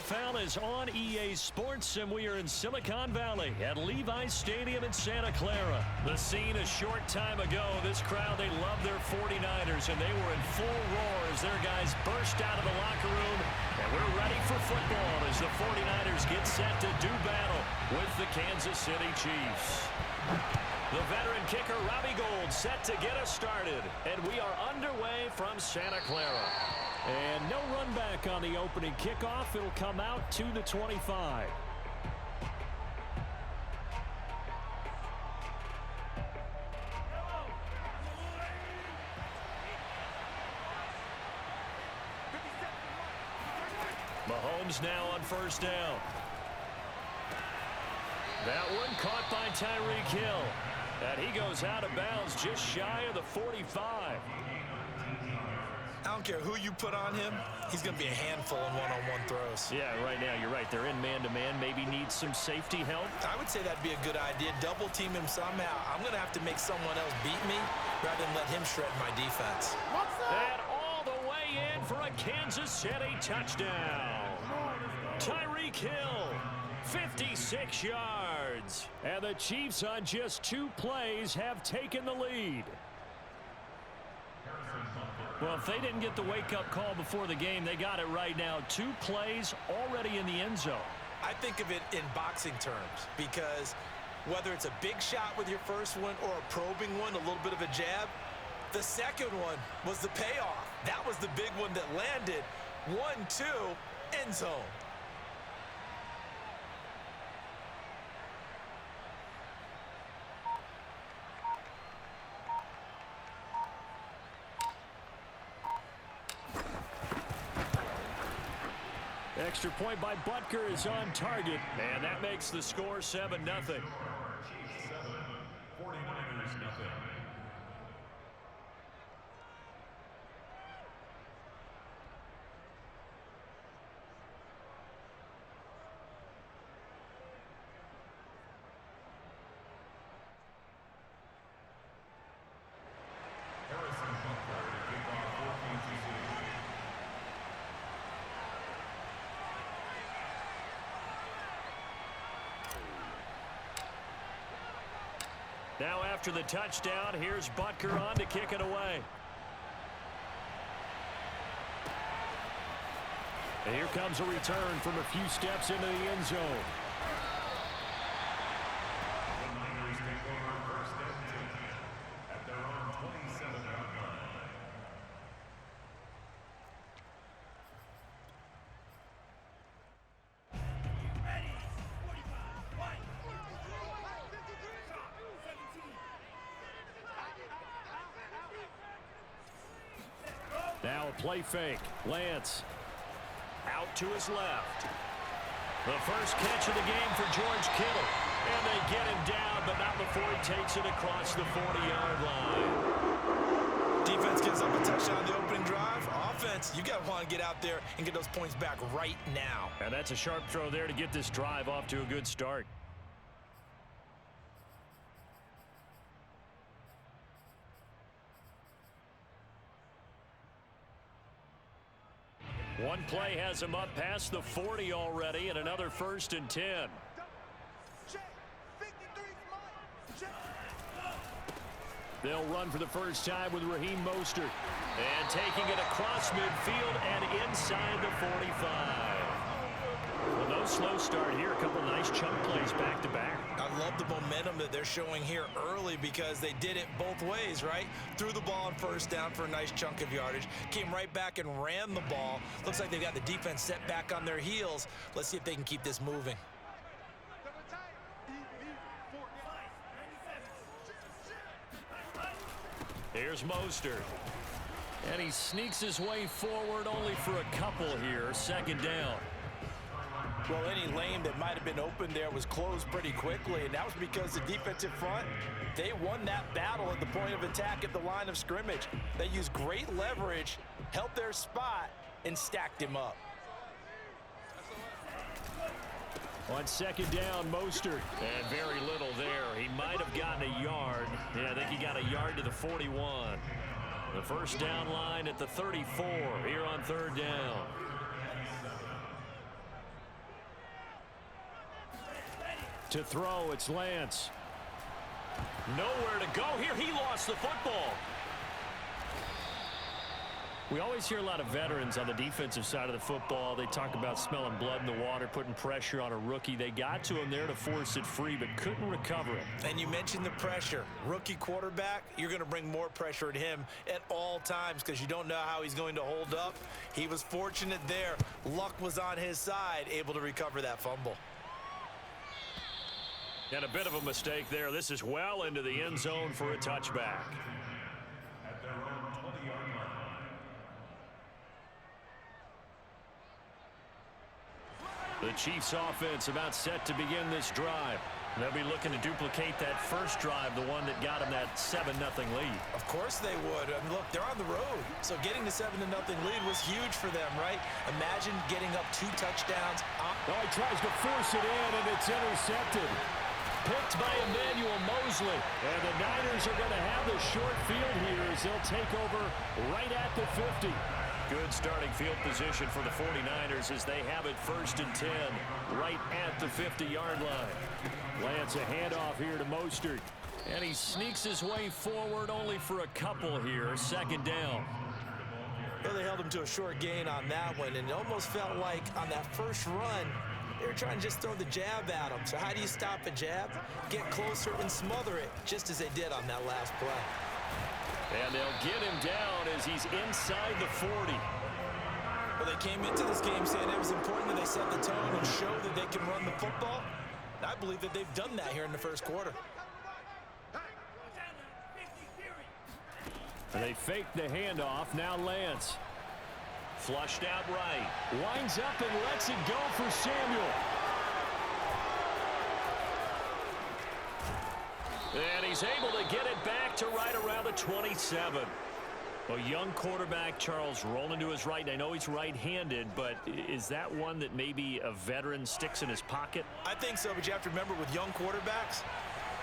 NFL is on EA Sports, and we are in Silicon Valley at Levi's Stadium in Santa Clara. The scene a short time ago. This crowd, they love their 49ers, and they were in full roar as their guys burst out of the locker room. And we're ready for football as the 49ers get set to do battle with the Kansas City Chiefs. The veteran kicker, Robbie Gould, set to get us started. And we are underway from Santa Clara. And no run back on the opening kickoff. It'll come out to the 25. Mahomes now on first down. That one caught by Tyreek Hill. And he goes out of bounds just shy of the 45. I don't care who you put on him, he's going to be a handful in one-on-one throws. Yeah, right now you're right. They're in man-to-man. Maybe need some safety help. I would say that'd be a good idea. Double team him somehow. I'm going to have to make someone else beat me rather than let him shred my defense. And all the way in for a Kansas City touchdown. Tyreek Hill, 56 yards. And the Chiefs on just 2 plays have taken the lead. Well, if they didn't get the wake-up call before the game, they got it right now. 2 plays already in the end zone. I think of it in boxing terms because whether it's a big shot with your first one or a probing one, a little bit of a jab, the second one was the payoff. That was the big one that landed. 1-2, end zone. Extra point by Butker is on target, and that makes the score 7-0. Now after the touchdown, here's Butker on to kick it away. And here comes a return from a few steps into the end zone. Now a play fake. Lance out to his left. The first catch of the game for George Kittle. And they get him down, but not before he takes it across the 40-yard line. Defense gives up a touchdown on the opening drive. Offense, you got to want to get out there and get those points back right now. And that's a sharp throw there to get this drive off to a good start. One play has him up past the 40 already, and another 1st and 10. They'll run for the first time with Raheem Mostert. And taking it across midfield and inside the 45. Well, no slow start here. A couple nice chunk plays back-to-back. I love the momentum that they're showing here early because they did it both ways, right? Threw the ball on first down for a nice chunk of yardage. Came right back and ran the ball. Looks like they've got the defense set back on their heels. Let's see if they can keep this moving. Here's Mostert. And he sneaks his way forward only for a couple here. 2nd down. Well, any lane that might have been open there was closed pretty quickly, and that was because the defensive front, they won that battle at the point of attack at the line of scrimmage. They used great leverage, held their spot, and stacked him up. On 2nd down, Mostert. And very little there. He might have gotten a yard. Yeah, I think he got a yard to the 41. The first down line at the 34 here on 3rd down. To throw, it's Lance. Nowhere to go here. He lost the football. We always hear a lot of veterans on the defensive side of the football. They talk about smelling blood in the water, putting pressure on a rookie. They got to him there to force it free, but couldn't recover it. And you mentioned the pressure. Rookie quarterback, you're going to bring more pressure at him at all times because you don't know how he's going to hold up. He was fortunate there. Luck was on his side, able to recover that fumble. And a bit of a mistake there. This is well into the end zone for a touchback. The Chiefs offense about set to begin this drive. They'll be looking to duplicate that first drive, the one that got them that 7-0 lead. Of course they would. I mean, look, they're on the road. So getting the 7-0 lead was huge for them, right? Imagine getting up 2 touchdowns. Oh, he tries to force it in, and it's intercepted. Picked by Emmanuel Mosley. And the Niners are going to have the short field here as they'll take over right at the 50. Good starting field position for the 49ers as they have it 1st and 10 right at the 50-yard line. Lance a handoff here to Mostert. And he sneaks his way forward only for a couple here. 2nd down. Well, they held him to a short gain on that one, and it almost felt like on that first run, they were trying to just throw the jab at him. So how do you stop a jab? Get closer and smother it, just as they did on that last play. And they'll get him down as he's inside the 40. Well, they came into this game saying it was important that they set the tone and show that they can run the football. And I believe that they've done that here in the first quarter. And they fake the handoff. Now Lance. Flushed out right. Winds up and lets it go for Samuel. And he's able to get it back to right around the 27. A young quarterback, Charles, rolling to his right. I know he's right-handed, but is that one that maybe a veteran sticks in his pocket? I think so, but you have to remember with young quarterbacks,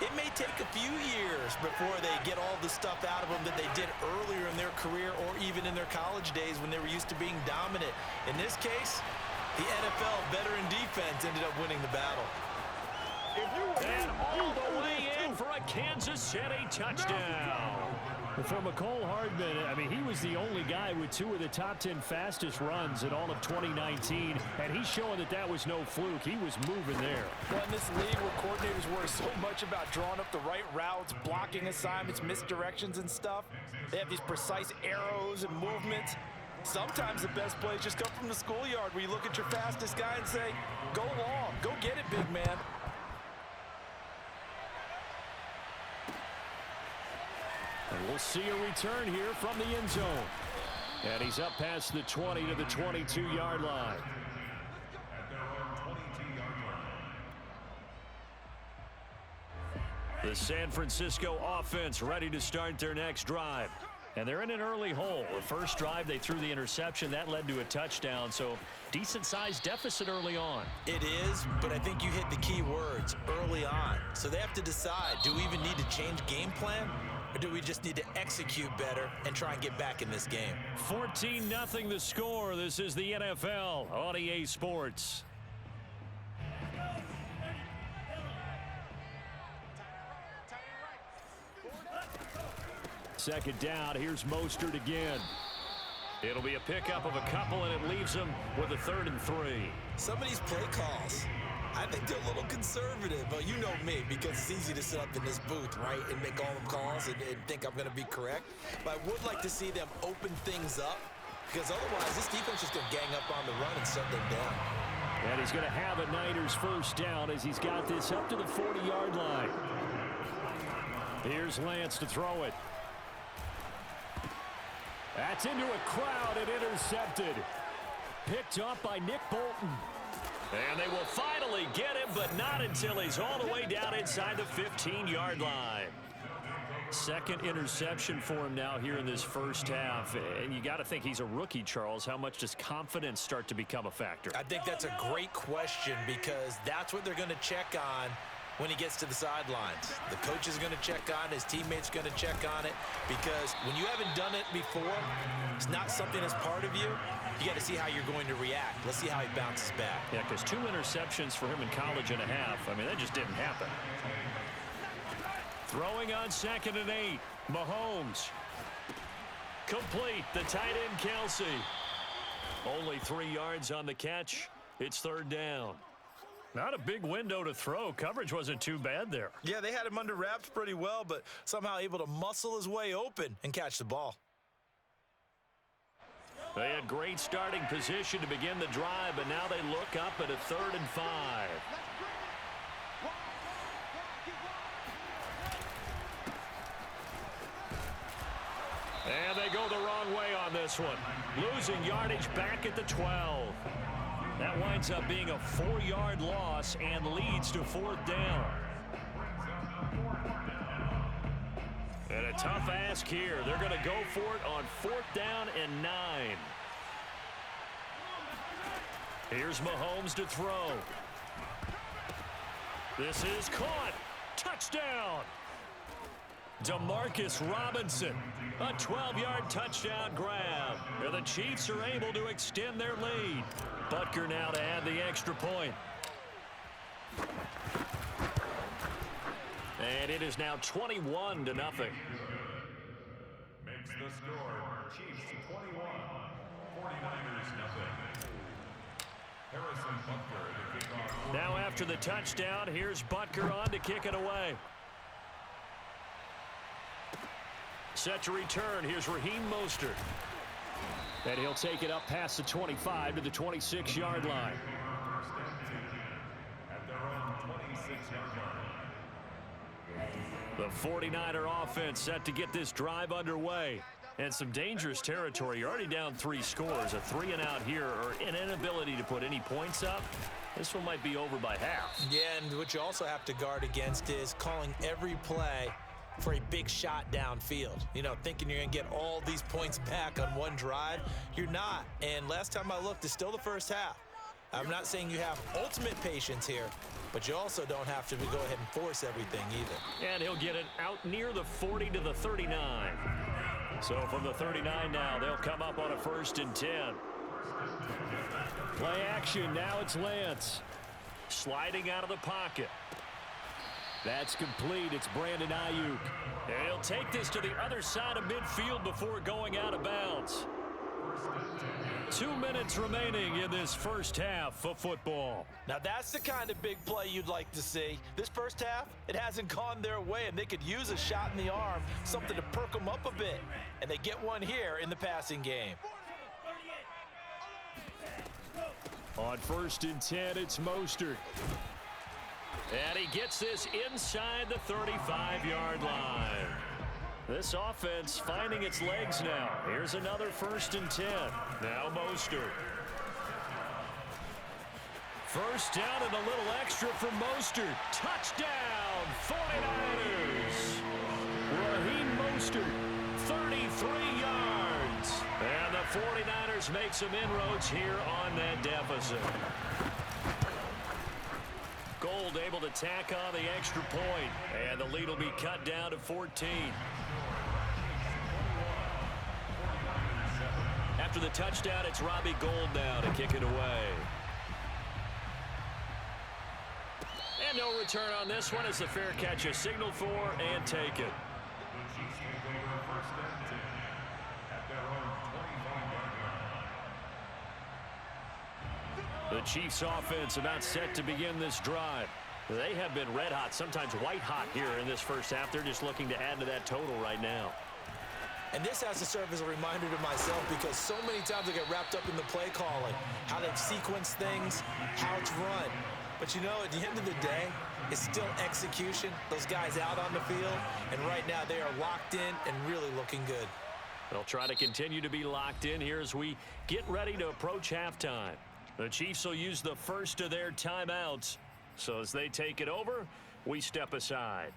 it may take a few years before they get all the stuff out of them that they did earlier in their career or even in their college days when they were used to being dominant. In this case, the NFL veteran defense ended up winning the battle. And all the way in for a Kansas City touchdown. For McCole Hardman, I mean, he was the only guy with 2 of the top 10 fastest runs in all of 2019, and he's showing that that was no fluke. He was moving there. Well, in this league where coordinators worry so much about drawing up the right routes, blocking assignments, misdirections and stuff, they have these precise arrows and movements. Sometimes the best plays just come from the schoolyard where you look at your fastest guy and say, go long, go get it, big man. And we'll see a return here from the end zone. And he's up past the 20 to the 22-yard line. The San Francisco offense ready to start their next drive. And they're in an early hole. The first drive, they threw the interception. That led to a touchdown, so decent-sized deficit early on. It is, but I think you hit the key words, early on. So they have to decide, do we even need to change game plan? Or do we just need to execute better and try and get back in this game? 14-0 the score. This is the NFL on EA Sports. Second down. Here's Mostert again. It'll be a pickup of a couple, and it leaves him with a 3rd and 3. Some of these play calls, I think they're a little conservative, but you know me, because it's easy to sit up in this booth, right, and make all them calls and think I'm going to be correct. But I would like to see them open things up, because otherwise this defense is going to gang up on the run and shut them down. And he's going to have a Niners first down as he's got this up to the 40-yard line. Here's Lance to throw it. That's into a crowd and intercepted. Picked up by Nick Bolton. And they will finally get him, but not until he's all the way down inside the 15-yard line. Second interception for him now here in this first half. And you got to think he's a rookie, Charles. How much does confidence start to become a factor? I think that's a great question because that's what they're going to check on when he gets to the sidelines. The coach is going to check on it. His teammates going to check on it, because when you haven't done it before, it's not something that's part of you. You got to see how you're going to react. Let's see how he bounces back. Yeah, because 2 interceptions for him in college and a half. I mean, that just didn't happen. Throwing on 2nd and 8. Mahomes. Complete. The tight end, Kelsey. Only 3 yards on the catch. It's 3rd down. Not a big window to throw. Coverage wasn't too bad there. Yeah, they had him under wraps pretty well, but somehow able to muscle his way open and catch the ball. They had great starting position to begin the drive, but now they look up at a 3rd and 5. And they go the wrong way on this one. Losing yardage back at the 12. That winds up being a 4-yard loss and leads to 4th down. And a tough ask here. They're going to go for it on 4th down and 9. Here's Mahomes to throw. This is caught. Touchdown. Demarcus Robinson. A 12-yard touchdown grab. And the Chiefs are able to extend their lead. Butker now to add the extra point. And it is now 21-0. Makes the score Chiefs 21, 49ers nothing. Harrison Butker to kick off. Now after the touchdown, here's Butker on to kick it away. Set to return. Here's Raheem Mostert. And he'll take it up past the 25 to the 26-yard line. At their own 26-yard line. The 49er offense set to get this drive underway. And some dangerous territory. You're already down 3 scores. A 3-and-out here, or an inability to put any points up. This one might be over by half. Yeah, and what you also have to guard against is calling every play for a big shot downfield. You know, thinking you're going to get all these points back on one drive. You're not. And last time I looked, it's still the first half. I'm not saying you have ultimate patience here, but you also don't have to go ahead and force everything either. And he'll get it out near the 40 to the 39. So from the 39 now, they'll come up on a 1st and 10. Play action. Now it's Lance. Sliding out of the pocket. That's complete. It's Brandon Ayuk. And he'll take this to the other side of midfield before going out of bounds. 2 minutes remaining in this first half of football. Now that's the kind of big play you'd like to see. This first half, it hasn't gone their way, and they could use a shot in the arm, something to perk them up a bit. And they get one here in the passing game. On 1st and 10, it's Mostert. And he gets this inside the 35-yard line. This offense finding its legs now. Here's another 1st and 10. Now Mostert. 1st down and a little extra for Mostert. Touchdown, 49ers. Raheem Mostert, 33 yards. And the 49ers make some inroads here on that deficit. Gold able to tack on the extra point, and the lead will be cut down to 14. After the touchdown, it's Robbie Gould now to kick it away. And no return on this one as the fair catch is signaled for and taken. The Chiefs take over 1st and 10 at their own 25-yard line. The Chiefs offense about set to begin this drive. They have been red hot, sometimes white hot here in this first half. They're just looking to add to that total right now. And this has to serve as a reminder to myself, because so many times I get wrapped up in the play calling, how they sequence things, how it's run. But you know, at the end of the day, it's still execution. Those guys out on the field, and right now they are locked in and really looking good. They'll try to continue to be locked in here as we get ready to approach halftime. The Chiefs will use the first of their timeouts. So as they take it over, we step aside.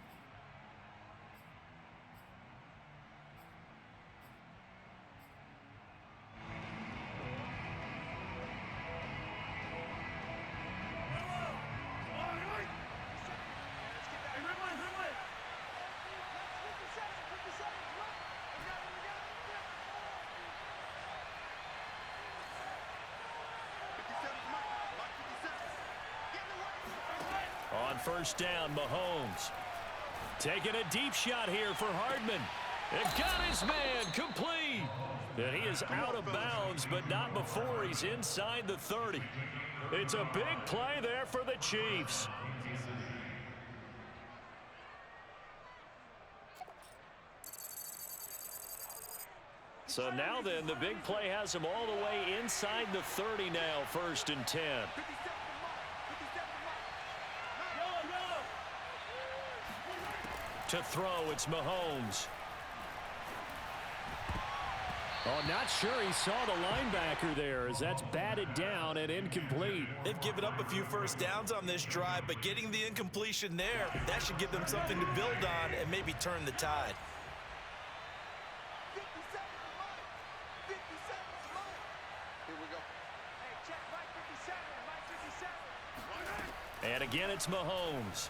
on first down, Mahomes. Taking a deep shot here for Hardman. And got his man complete. And he is out of bounds, but not before he's inside the 30. It's a big play there for the Chiefs. So now then, the big play has him all the way inside the 30 now, 1st and 10. To throw, it's Mahomes. Oh, not sure he saw the linebacker there as that's batted down and incomplete. They've given up a few first downs on this drive, but getting the incompletion there, that should give them something to build on and maybe turn the tide. And again, it's Mahomes.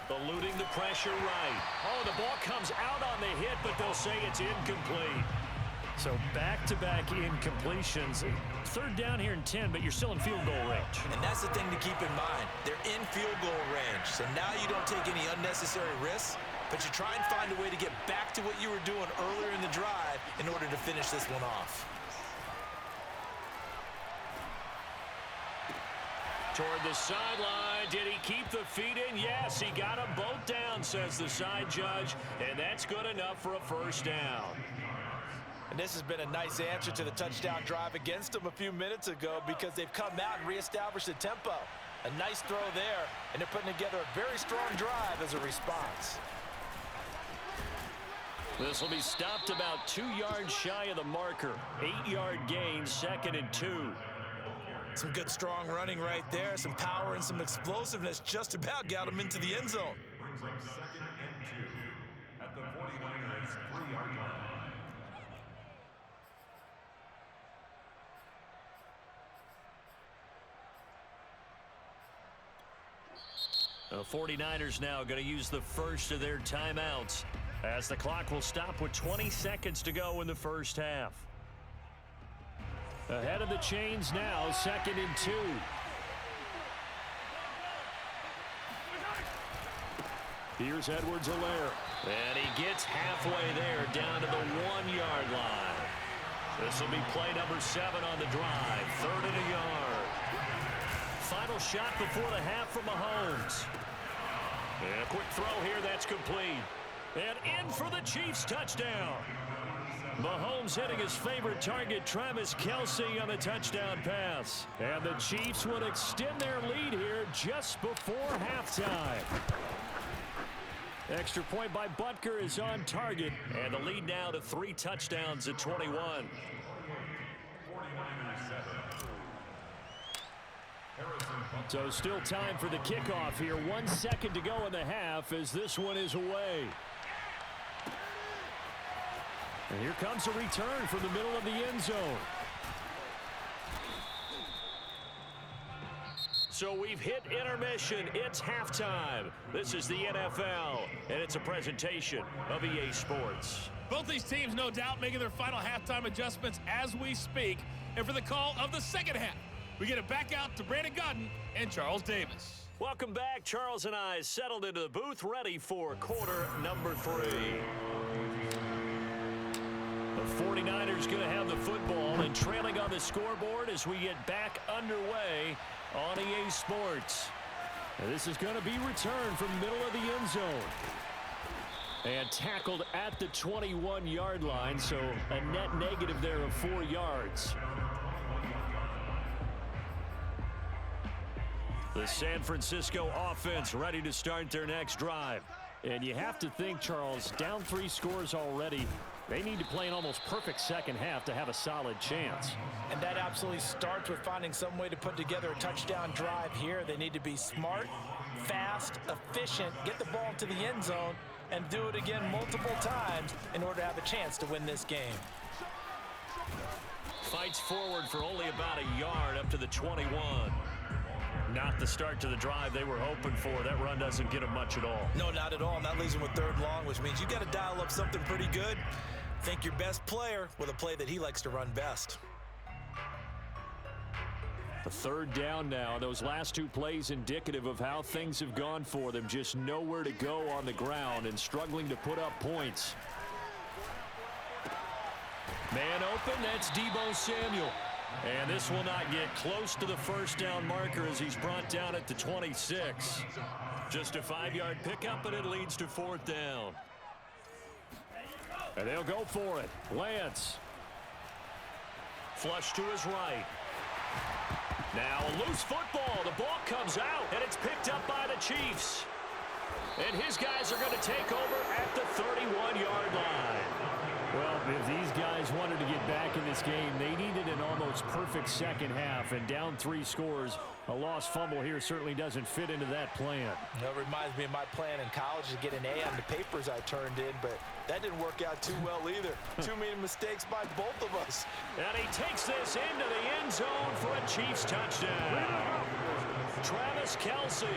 Eluding the pressure right. Oh, the ball comes out on the hit, but they'll say it's incomplete. So back-to-back incompletions. 3rd down here in 10, but you're still in field goal range. And that's the thing to keep in mind. They're in field goal range. So now you don't take any unnecessary risks, but you try and find a way to get back to what you were doing earlier in the drive in order to finish this one off. Toward the sideline. Did he keep the feet in? Yes, he got them both down, says the side judge, and that's good enough for a first down. And this has been a nice answer to the touchdown drive against them a few minutes ago because they've come out and reestablished the tempo. A nice throw there, and they're putting together a very strong drive as a response. This will be stopped about 2 yards shy of the marker. 8-yard gain, 2nd and 2. Some good strong running right there. Some power and some explosiveness just about got him into the end zone. Brings up 2nd and 2 at the 49ers 3-yard line. The 49ers now going to use the first of their timeouts as the clock will stop with 20 seconds to go in the first half. Ahead of the chains now, 2nd and 2. Here's Edwards-Helaire. And he gets halfway there, down to the 1-yard line. This will be play number 7 on the drive. 3rd and a yard. Final shot before the half from Mahomes. And a quick throw here, that's complete. And in for the Chiefs touchdown. Mahomes hitting his favorite target, Travis Kelce, on the touchdown pass. And the Chiefs would extend their lead here just before halftime. Extra point by Butker is on target. And the lead now to 3 touchdowns at 21. So still time for the kickoff here. 1 second to go in the half as this one is away. And here comes a return from the middle of the end zone. So we've hit intermission. It's halftime. This is the NFL, and it's a presentation of EA Sports. Both these teams, no doubt, making their final halftime adjustments as we speak. And for the call of the second half, we get it back out to Brandon Godden and Charles Davis. Welcome back. Charles and I settled into the booth, ready for quarter number 3. The 49ers going to have the football and trailing on the scoreboard as we get back underway on EA Sports. And this is going to be returned from the middle of the end zone. And tackled at the 21-yard line, so a net negative there of 4 yards. The San Francisco offense ready to start their next drive. And you have to think, Charles, down 3 scores already. They need to play an almost perfect second half to have a solid chance. And that absolutely starts with finding some way to put together a touchdown drive here. They need to be smart, fast, efficient, get the ball to the end zone, and do it again multiple times in order to have a chance to win this game. Fights forward for only about a yard up to the 21. Not the start to the drive they were hoping for. That run doesn't get them much at all. No, not at all. And that leaves them with 3rd long, which means you got to dial up something pretty good. Think your best player with a play that he likes to run best. A third down now. Those last two plays indicative of how things have gone for them. Just nowhere to go on the ground and struggling to put up points. Man open, that's Deebo Samuel. And this will not get close to the first down marker as he's brought down at the 26. Just a 5-yard pickup, and it leads to fourth down. And they'll go for it. Lance. Flush to his right. Now a loose football. The ball comes out, and it's picked up by the Chiefs. And his guys are going to take over at the 31-yard line. Well, if these guys wanted to get back in this game, they needed an almost perfect second half. And down 3 scores, a lost fumble here certainly doesn't fit into that plan. That reminds me of my plan in college to get an A on the papers I turned in, but that didn't work out too well either. Too many mistakes by both of us. And he takes this into the end zone for a Chiefs touchdown. Travis Kelce,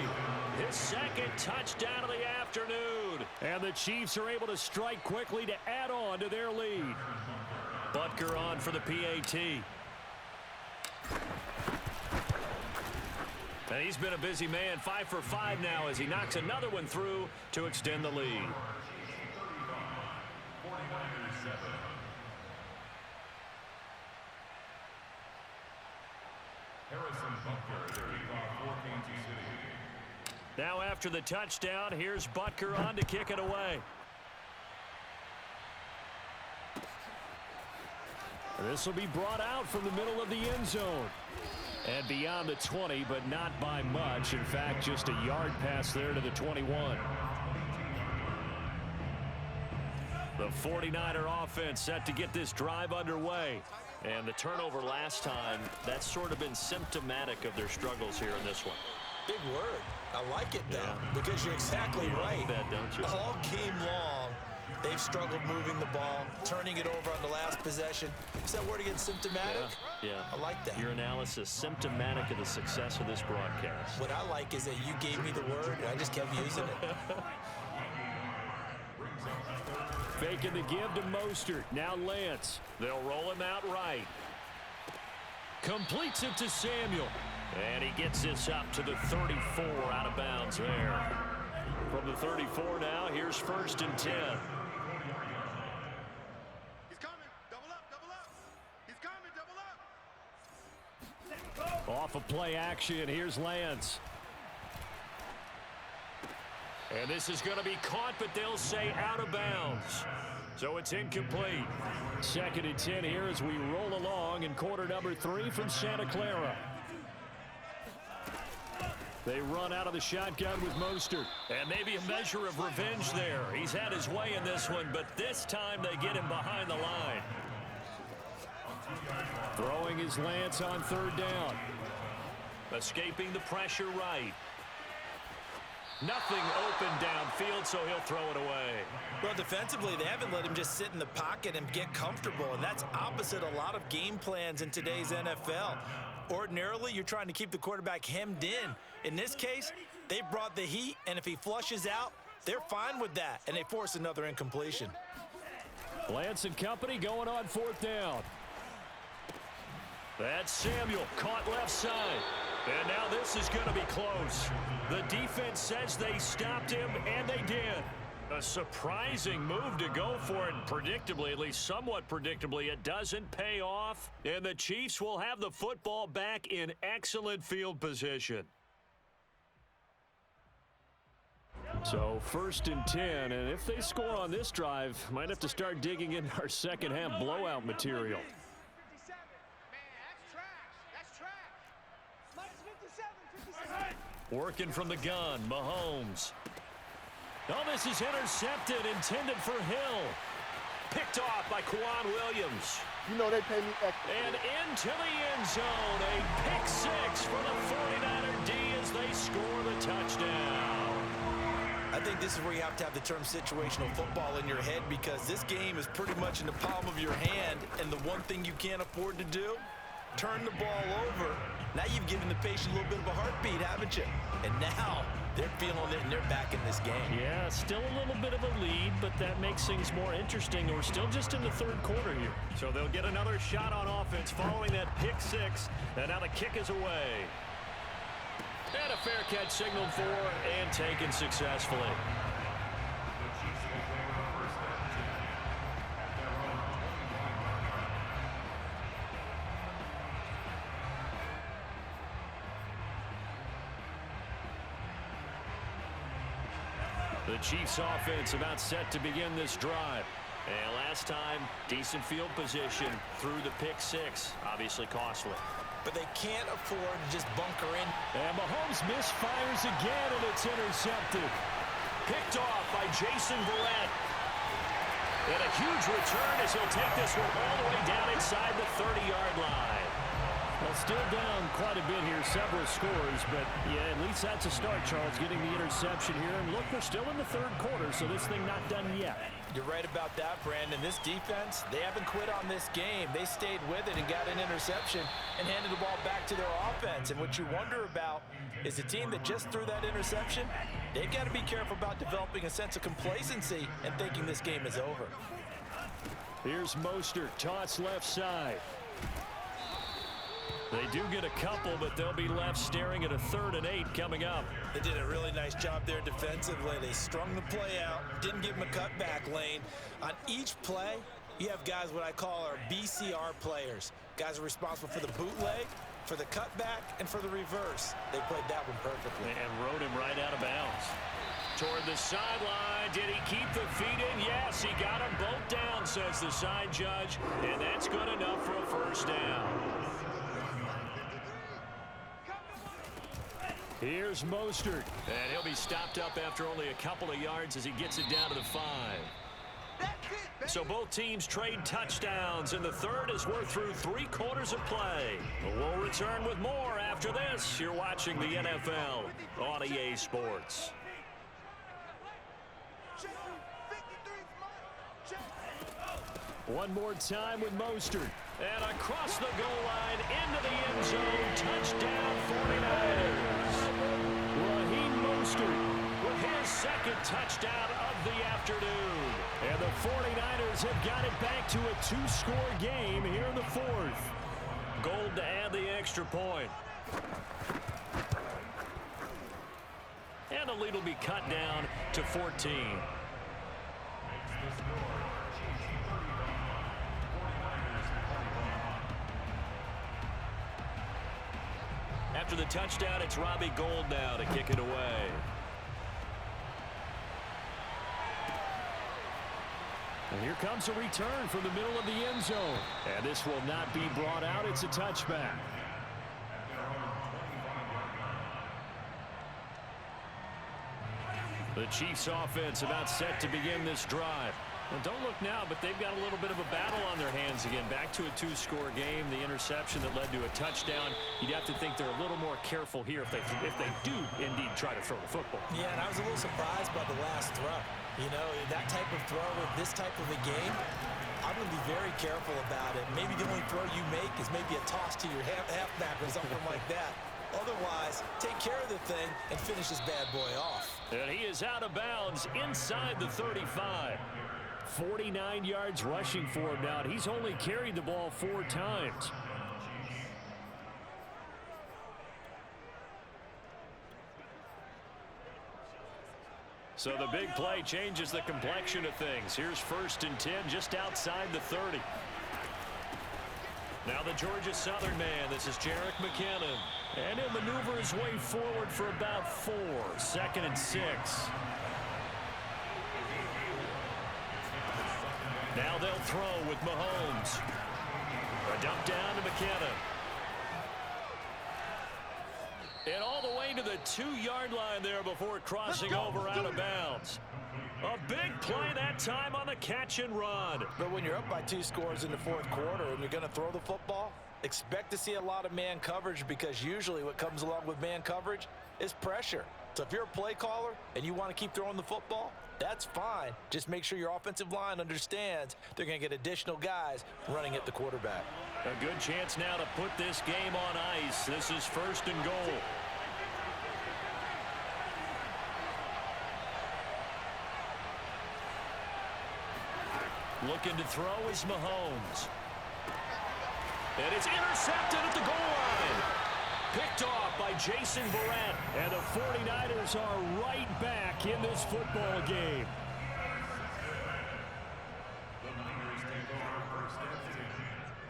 his second touchdown of the afternoon. And the Chiefs are able to strike quickly to add on to their lead. Butker on for the PAT. And he's been a busy man, 5 for 5 now as he knocks another one through to extend the lead. Now after the touchdown, here's Butker on to kick it away. This will be brought out from the middle of the end zone. And beyond the 20, but not by much. In fact, just a yard pass there to the 21. The 49er offense set to get this drive underway. And the turnover last time, that's sort of been symptomatic of their struggles here in this one. Big word. I like it, though, because you're exactly right. Like that, don't you? All game long, they've struggled moving the ball, turning it over on the last possession. Is that word again, symptomatic? Yeah. I like that. Your analysis, symptomatic of the success of this broadcast. What I like is that you gave me the word, and I just kept using it. Faking the give to Mostert. Now Lance. They'll roll him out right. Completes it to Samuel. And he gets this up to the 34 out of bounds there. From the 34 now, here's 1st and 10. He's coming. Double up, double up. He's coming, double up. Off of play action, here's Lance. And this is going to be caught, but they'll say out of bounds. So it's incomplete. 2nd and 10 here as we roll along in quarter number 3 from Santa Clara. They run out of the shotgun with Mostert. And maybe a measure of revenge there. He's had his way in this one, but this time they get him behind the line. Throwing his Lance on 3rd down. Escaping the pressure right. Nothing open downfield, so he'll throw it away. Well, defensively, they haven't let him just sit in the pocket and get comfortable, and that's opposite a lot of game plans in today's NFL. Ordinarily, you're trying to keep the quarterback hemmed in. In this case, they brought the heat, and if he flushes out, they're fine with that, and they force another incompletion. Lance and company going on 4th down. That's Samuel, caught left side. And now this is going to be close. The defense says they stopped him, and they did. A surprising move to go for it, and predictably, at least somewhat predictably, it doesn't pay off. And the Chiefs will have the football back in excellent field position. So 1st and 10, and if they score on this drive, might have to start digging in our second half blowout material. Working from the gun, Mahomes. Oh, this is intercepted, intended for Hill. Picked off by Quan Williams. You know they pay me extra. And into the end zone, a pick 6 for the 49er D as they score the touchdown. I think this is where you have to have the term situational football in your head, because this game is pretty much in the palm of your hand, and the one thing you can't afford to do, turn the ball over. Now you've given the patient a little bit of a heartbeat, haven't you? And now They're feeling it, and they're back in this game. Yeah, still a little bit of a lead, but that makes things more interesting. We're still just in the third quarter here. So they'll get another shot on offense following that pick six. And now the kick is away. And a fair catch signaled for and taken successfully. The Chiefs offense about set to begin this drive. And last time, decent field position through the pick six. Obviously costly. But they can't afford to just bunker in. And Mahomes misfires again, and it's intercepted. Picked off by Jason Verrett. And a huge return as he'll take this one all the way down inside the 30-yard line. Well, still down quite a bit here, several scores, but yeah, at least that's a start, Charles, getting the interception here. And look, we're still in the third quarter, so this thing not done yet. You're right about that, Brandon. This defense, they haven't quit on this game. They stayed with it and got an interception and handed the ball back to their offense. And what you wonder about is the team that just threw that interception, they've got to be careful about developing a sense of complacency and thinking this game is over. Here's Mostert, toss left side. They do get a couple, but they'll be left staring at a 3rd and 8 coming up. They did a really nice job there defensively. They strung the play out, didn't give them a cutback lane. On each play, you have guys what I call our BCR players. Guys are responsible for the bootleg, for the cutback, and for the reverse. They played that one perfectly. And rode him right out of bounds. Toward the sideline. Did he keep the feet in? Yes, he got them both down, says the side judge. And that's good enough for a first down. Here's Mostert. And he'll be stopped up after only a couple of yards as he gets it down to the 5. So both teams trade touchdowns, and the third as we're through 3 quarters of play. We'll return with more after this. You're watching the NFL on EA Sports. One more time with Mostert. And across the goal line into the end zone. Touchdown 49ers. Raheem Mostert with his second touchdown of the afternoon. And the 49ers have got it back to a 2-score game here in the 4th. Gold to add the extra point. And the lead will be cut down to 14. After the touchdown, it's Robbie Gould now to kick it away. And here comes a return from the middle of the end zone. And this will not be brought out. It's a touchback. The Chiefs offense about set to begin this drive. Well, don't look now, but they've got a little bit of a battle on their hands again. Back to a 2-score game. The interception that led to a touchdown. You'd have to think they're a little more careful here if they do indeed try to throw the football. Yeah, and I was a little surprised by the last throw. You know, that type of throw with this type of a game, I'm going to be very careful about it. Maybe the only throw you make is maybe a toss to your halfback or something like that. Otherwise, take care of the thing and finish this bad boy off. And he is out of bounds inside the 35. 49 yards rushing for him now. He's only carried the ball 4 times. So the big play changes the complexion of things. Here's 1st and 10 just outside the 30. Now the Georgia Southern man. This is Jerick McKinnon. And he'll maneuver his way forward for about 4. 2nd and 6. Now they'll throw with Mahomes. A dump down to McKinnon. And all the way to the 2-yard line there before crossing over out of bounds. A big play that time on the catch and run. But when you're up by 2 scores in the 4th quarter and you're going to throw the football, expect to see a lot of man coverage, because usually what comes along with man coverage is pressure. So if you're a play caller and you want to keep throwing the football, that's fine. Just make sure your offensive line understands they're going to get additional guys running at the quarterback. A good chance now to put this game on ice. This is 1st and goal. Looking to throw is Mahomes. And it's intercepted at the goal line. Picked off by Jason Verrett. And the 49ers are right back in this football game. The Niners take over first and 10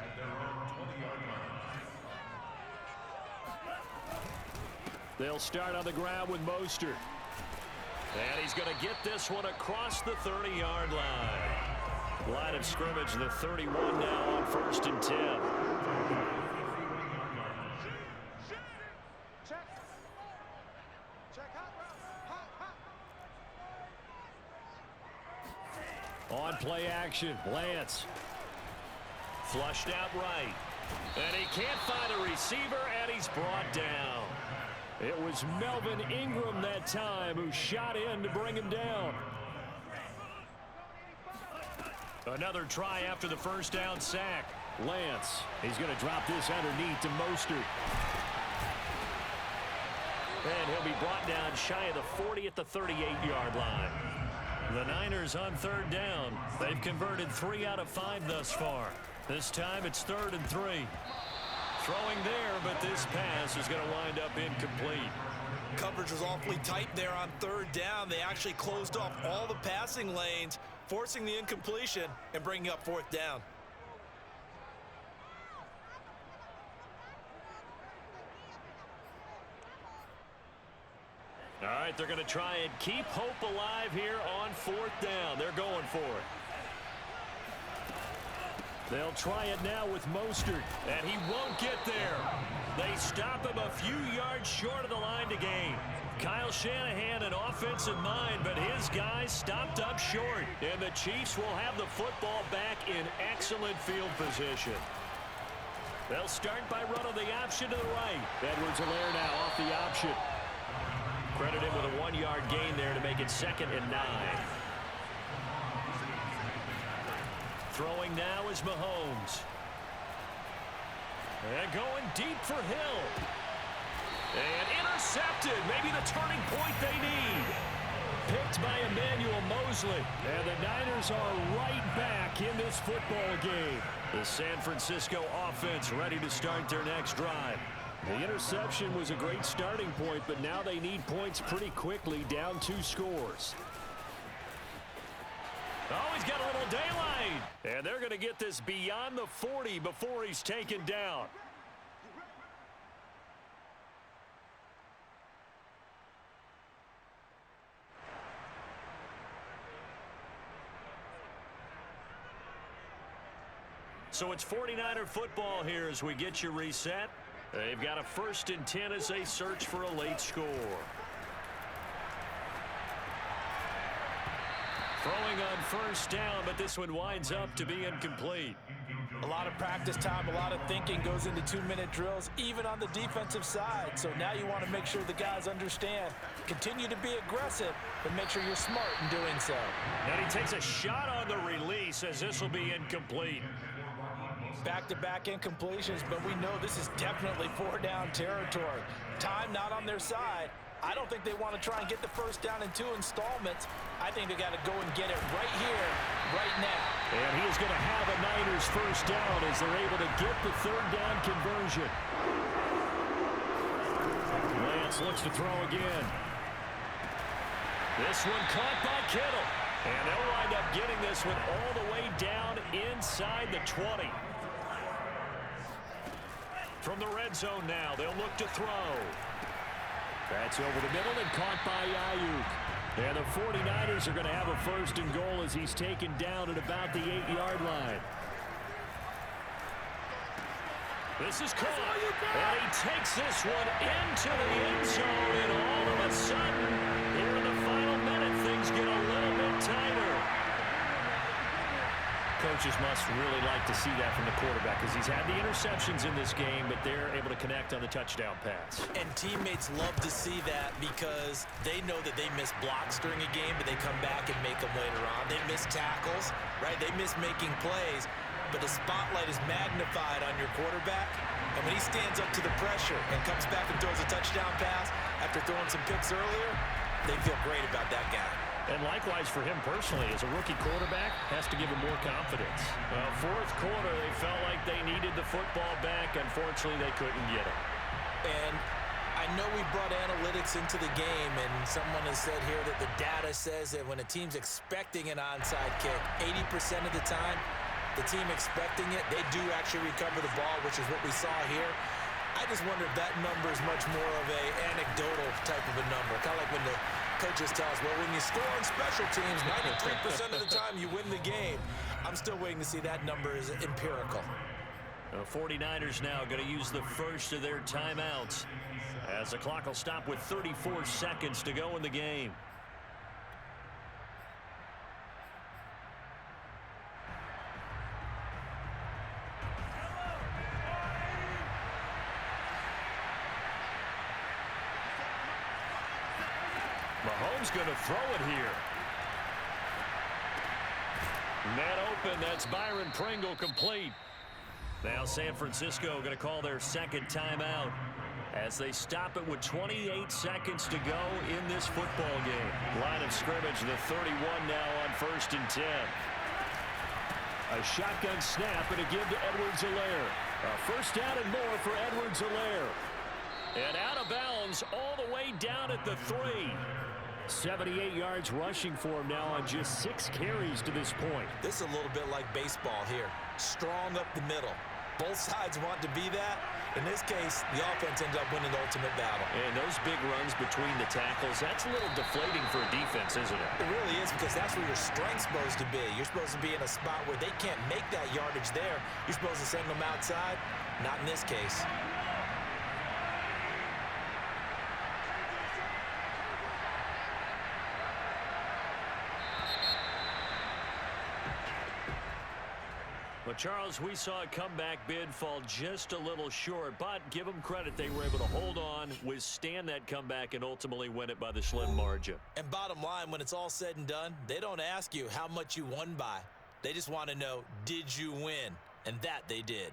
at their own 20-yard line. They'll start on the ground with Mostert. And he's going to get this one across the 30-yard line. Line of scrimmage, the 31 now on 1st and 10. On play action, Lance. Flushed out right. And he can't find a receiver, and he's brought down. It was Melvin Ingram that time who shot in to bring him down. Another try after the first down sack. Lance, he's going to drop this underneath to Mostert. And he'll be brought down shy of the 40 at the 38-yard line. The Niners on 3rd down. They've converted 3 out of 5 thus far. This time it's 3rd and 3. Throwing there, but this pass is going to wind up incomplete. Coverage was awfully tight there on 3rd down. They actually closed off all the passing lanes, forcing the incompletion and bringing up 4th down. All right, they're going to try and keep hope alive here on 4th down. They're going for it. They'll try it now with Mostert. And he won't get there. They stop him a few yards short of the line to gain. Kyle Shanahan an offense in mind, but his guys stopped up short. And the Chiefs will have the football back in excellent field position. They'll start by running the option to the right. Edwards-Helaire now off the option. Credit him with a 1-yard gain there to make it 2nd and 9. Throwing now is Mahomes. And going deep for Hill. And intercepted. Maybe the turning point they need. Picked by Emmanuel Mosley. And the Niners are right back in this football game. The San Francisco offense ready to start their next drive. The interception was a great starting point, but now they need points pretty quickly, down 2 scores. Oh, he's got a little daylight. And they're going to get this beyond the 40 before he's taken down. So it's 49er football here as we get you reset. They've got a 1st and 10 as they search for a late score. Throwing on 1st down, but this one winds up to be incomplete. A lot of practice time, a lot of thinking goes into 2-minute drills, even on the defensive side. So now you want to make sure the guys understand. Continue to be aggressive, but make sure you're smart in doing so. And he takes a shot on the release as this will be incomplete. Back-to-back incompletions, but we know this is definitely 4-down territory. Time not on their side. I don't think they want to try and get the 1st down in 2 installments. I think they got to go and get it right here, right now. And he is going to have a Niners 1st down as they're able to get the 3rd down conversion. Lance looks to throw again. This one caught by Kittle. And they'll wind up getting this one all the way down inside the 20. From the red zone now, they'll look to throw. That's over the middle and caught by Ayuk. And the 49ers are going to have a 1st and goal as he's taken down at about the 8-yard line. This is caught. And he takes this one into the end zone. And all of a sudden, here in the final minute, things get a little bit tighter. Coaches must really like to see that from the quarterback because he's had the interceptions in this game, but they're able to connect on the touchdown pass. And teammates love to see that because they know that they miss blocks during a game, but they come back and make them later on. They miss tackles, right? They miss making plays, but the spotlight is magnified on your quarterback. And when he stands up to the pressure and comes back and throws a touchdown pass after throwing some picks earlier, they feel great about that guy. And likewise for him personally, as a rookie quarterback, has to give him more confidence. Well, fourth quarter, they felt like they needed the football back. Unfortunately, they couldn't get it. And I know we brought analytics into the game, and someone has said here that the data says that when a team's expecting an onside kick, 80% of the time, the team expecting it, they do actually recover the ball, which is what we saw here. I just wonder if that number is much more of a anecdotal type of a number. Kind of like when the coaches tell us, well, when you score on special teams, 93% of the time you win the game. I'm still waiting to see that number is empirical. The 49ers now going to use the first of their timeouts as the clock will stop with 34 seconds to go in the game. Mahomes going to throw it here. Net open. That's Byron Pringle complete. Now San Francisco going to call their second timeout as they stop it with 28 seconds to go in this football game. Line of scrimmage, the 31 now on 1st and 10. A shotgun snap and a give to Edwards-Helaire. A first down and more for Edwards-Helaire. And out of bounds all the way down at the 3. 78 yards rushing for him now on just 6 carries to this point. This is a little bit like baseball here. Strong up the middle. Both sides want to be that. In this case, the offense ends up winning the ultimate battle. And those big runs between the tackles, that's a little deflating for a defense, isn't it? It really is, because that's where your strength's supposed to be. You're supposed to be in a spot where they can't make that yardage there. You're supposed to send them outside. Not in this case. Well, Charles, we saw a comeback bid fall just a little short, but give them credit. They were able to hold on, withstand that comeback, and ultimately win it by the slim margin. And bottom line, when it's all said and done, they don't ask you how much you won by. They just want to know, did you win? And that they did.